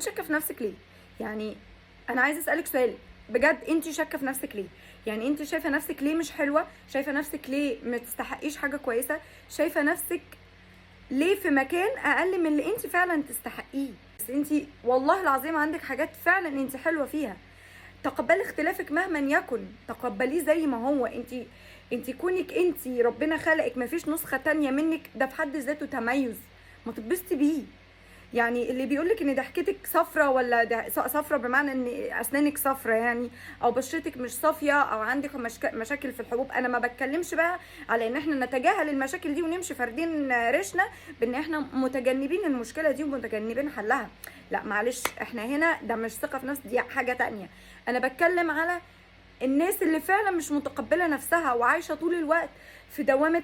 انت شاكه في نفسك ليه؟ يعني انا عايزه اسالك سؤال بجد، انت شاكه في نفسك ليه؟ يعني انت شايفه نفسك ليه مش حلوه؟ شايفه نفسك ليه ما تستحقيش حاجه كويسه؟ شايفه نفسك ليه في مكان اقل من اللي انت فعلا تستحقيه؟ بس انت والله العظيم عندك حاجات فعلا انت حلوه فيها. تقبلي اختلافك مهما يكن، تقبليه زي ما هو. انت كونك انت ربنا خلقك مفيش نسخه تانية منك، ده في حد ذاته تميز، ما تتبسطي بيه. يعني اللي بيقولك ان ضحكتك صفرة، ولا صفرة بمعنى ان اسنانك صفرة يعني، او بشرتك مش صافية، او عندك مشاكل في الحبوب، انا ما بتكلمش بقى على ان احنا نتجاهل المشاكل دي ونمشي فاردين ريشنا بان احنا متجنبين المشكلة دي ومتجنبين حلها. لا معلش، احنا هنا ده مش ثقة في نفس، دي حاجة تانية. انا بتكلم على الناس اللي فعلا مش متقبلة نفسها وعايشة طول الوقت في دوامة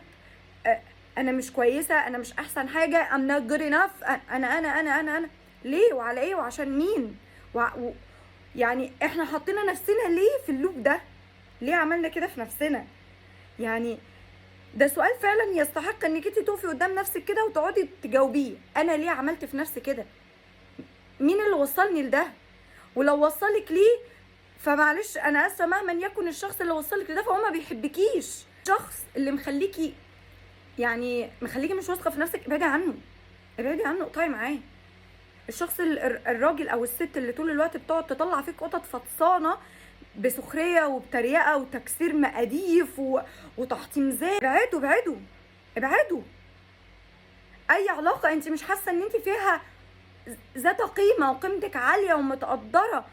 انا مش كويسه، انا مش احسن حاجه، I'm not good enough، انا ليه وعلى ايه وعشان مين؟ يعني احنا حطينا نفسنا ليه في اللوب ده؟ ليه عملنا كده في نفسنا؟ يعني ده سؤال فعلا يستحق انك انت تقفي قدام نفسك كده وتقعدي تجاوبيه. انا ليه عملت في نفسي كده؟ مين اللي وصلني لده؟ ولو وصلك ليه فمعلش انا اسفه، مهما يكن الشخص اللي وصلك لده فهو ما بيحبكيش. الشخص اللي مخليكي مش واثقه في نفسك، ابعدي عنه، ابعدي عنه، اقطعي معاه. الشخص الراجل او الست اللي طول الوقت بتقعد تطلع فيك قطط فطسانه بسخريه وبتريقه وتكسير مقاديف وتحطيم ذات، ابعدوا ابعدوا ابعدوا. اي علاقه انت مش حاسه ان انت فيها ذات قيمه وقيمتك عاليه ومتقدره،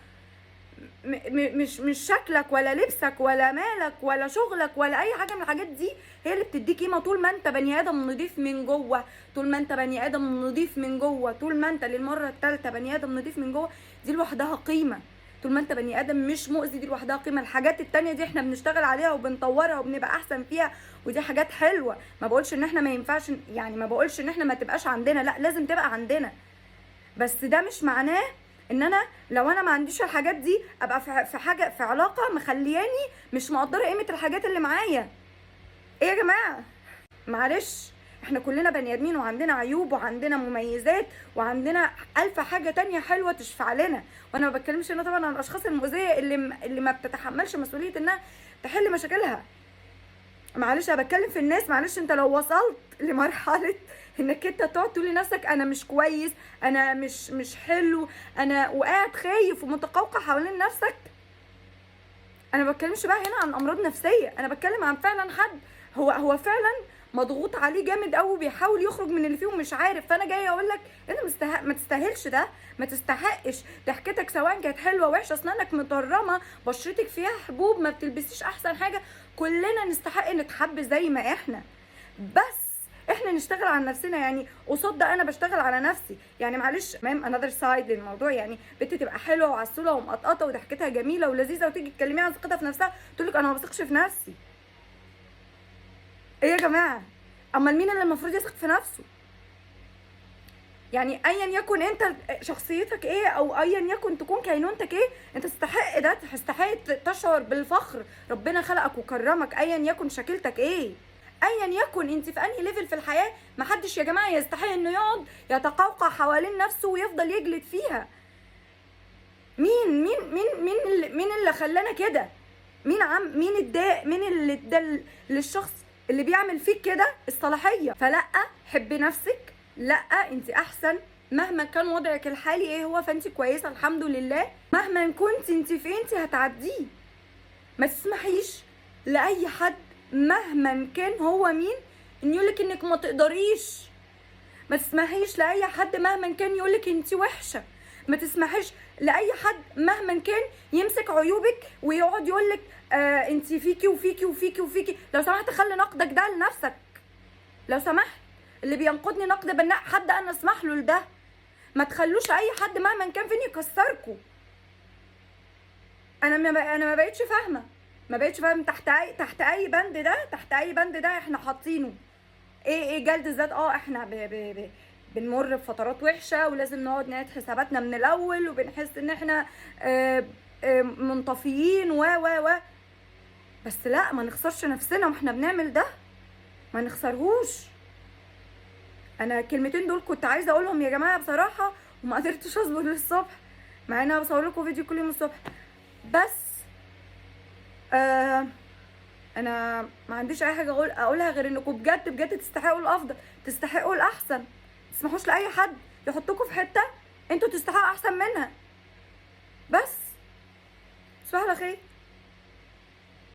مش شكلك ولا لبسك ولا مالك ولا شغلك ولا اي حاجه من الحاجات دي هي اللي بتديك قيمه. طول ما انت بني ادم نضيف من جوه، طول ما انت بني ادم نضيف من جوه، طول ما انت للمره الثالثه بني ادم نضيف من جوه، دي لوحدها قيمه. طول ما انت بني ادم مش مؤذي، دي لوحدها قيمه. الحاجات التانية دي احنا بنشتغل عليها وبنطورها وبنبقى احسن فيها، ودي حاجات حلوه. ما بقولش ان احنا ما ينفعش، يعني ما بقولش ان احنا ما تبقاش عندنا، لا لازم تبقى عندنا، بس ده مش معناه ان انا لو انا ما عنديش الحاجات دي ابقى في حاجه في علاقه مخلياني مش مقدره قيمه الحاجات اللي معايا. ايه يا جماعه؟ معلش، احنا كلنا بني ادمين وعندنا عيوب وعندنا مميزات وعندنا الف حاجه تانية حلوه تشفع لنا. وانا ما بتكلمش هنا طبعا عن الاشخاص المؤذيه اللي ما بتتحملش مسؤوليه انها تحل مشاكلها. معلش انا بتكلم في الناس. معلش انت لو وصلت لمرحله انك انت تقعد تقول لنفسك انا مش كويس، انا مش حلو، انا وقاعد خايف ومتقوقع حوالين نفسك، انا ما بتكلمش بقى هنا عن امراض نفسيه، انا بتكلم عن فعلا حد هو فعلا مضغوط عليه جامد قوي بيحاول يخرج من اللي فيه ومش عارف. فانا جايه اقول لك انت ما تستاهلش ده، ما تستحقش. ضحكتك سواء كانت حلوه وحشه، اسنانك مطرمه، بشرتك فيها حبوب، ما بتلبسيش احسن حاجه، كلنا نستحق نتحب زي ما احنا، بس احنا نشتغل على نفسنا. يعني قصاد ده انا بشتغل على نفسي. يعني معلش انذر سايد للموضوع، يعني بنت تبقى حلوه وعسوله ومقطقطه وضحكتها جميله ولذيذه وتيجي تكلميها عن ثقتها في نفسها تقول لك انا ما بثقش في نفسي. ايه يا جماعه؟ امال مين اللي المفروض يثق في نفسه؟ يعني ايا يكن انت شخصيتك ايه او ايا يكن تكون كينونتك ايه، انت تستحق ده، تستحق تشعر بالفخر. ربنا خلقك وكرمك ايا يكن شكلتك ايه، ايا يكن انت في انهي ليفل في الحياه. محدش يا جماعه يستحق انه يقعد يتقوقع حوالين نفسه ويفضل يجلد فيها. مين اللي خلانا كده؟ مين اللي ادى للشخص اللي بيعمل فيك كده الصلاحيه؟ فلا، حبي نفسك، لا انت احسن مهما كان وضعك الحالي ايه هو، فانت كويسه الحمد لله. مهما كنت انت فين انت هتعديه. ما تسمحيش لاي حد مهما كان هو مين ان يقولك انك ما تقدريش. ما تسمحيش لاي حد مهما كان يقولك انت وحشه. ما تسمحيش لاي حد مهما كان يمسك عيوبك ويقعد يقولك انت فيكي وفيكي وفيكي وفيكي. لو سمحت خلي نقدك ده لنفسك، لو سمحت. اللي بينقدني نقد بناء حد انا اسمح له لده. ما تخلوش اي حد مهما كان فين يكسركوا. انا ما بقتش فاهمه، ما بقتش فاهم تحت اي بند ده، تحت اي بند ده احنا حاطينه ايه جلد الذات. احنا بنمر بفترات وحشه ولازم نقعد نعيد حساباتنا من الاول وبنحس ان احنا منطفيين و بس لا، ما نخسرش نفسنا واحنا بنعمل ده، ما نخسرهوش. انا الكلمتين دول كنت عايزه اقولهم يا جماعه بصراحه، وما قدرتش اصبر للصبح، مع ان انا بصور لكم فيديو كل يوم الصبح. بس انا ما عنديش اي حاجه اقولها غير انكم بجد بجد تستحقوا الافضل، تستحقوا الاحسن. ما تسمحوش لاي حد يحطكم في حته انتوا تستحقوا احسن منها. بس تصبحوا على خير.